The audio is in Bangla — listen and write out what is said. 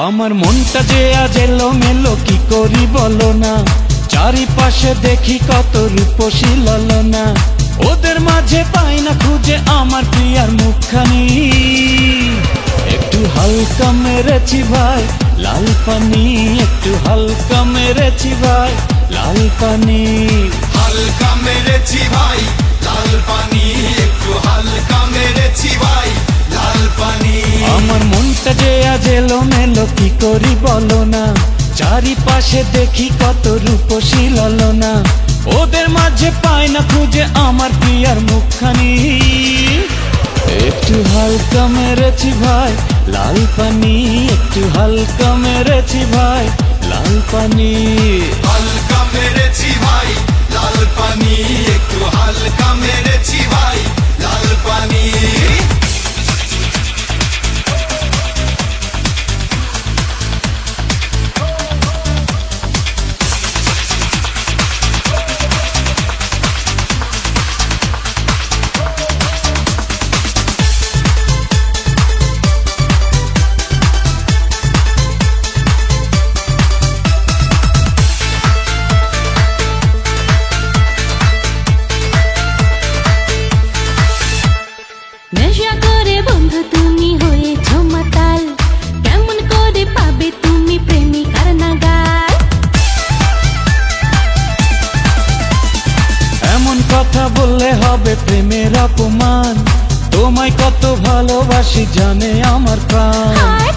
আমার মনটা যে আজ এলোমেলো, কি করি বলো না। চারিপাশে দেখি কত রূপসী ললনা, ওদের মাঝে পাই না খুঁজে আমার প্রিয়ার মুখখানি। একটু হালকা মেরেছি ভাই লাল পানি, একটু হালকা মেরেছি ভাই লাল পানি। হালকা মেরেছি ভাই লাল পানি, একটু হালকা মেরেছি ভাই লাল পানি। আমার মনটা যে আজ এলোমেলো, কি করি বলো না। চারিপাশে দেখি কত রূপসী ললনা, ওদের মাঝে পাই না খুঁজে আমার প্রিয়ার মুখখানি। একটু হালকা মেরেছি ভাই লাল পানি, একটু হালকা মেরেছি ভাই লাল পানি। হালকা মেরেছি ভাই লাল পানি, একটু হালকা মেরেছি ভাই লাল পানি। নেশা করে বন্ধু তুমি হয়েছো মাতাল, কেমন করে পাবে তুমি প্রেমিকার নাগাল। এমন কথা বললে হবে প্রেমের অপমান, তোমায় কত ভালোবাসি জানে আমার প্রাণ। হায়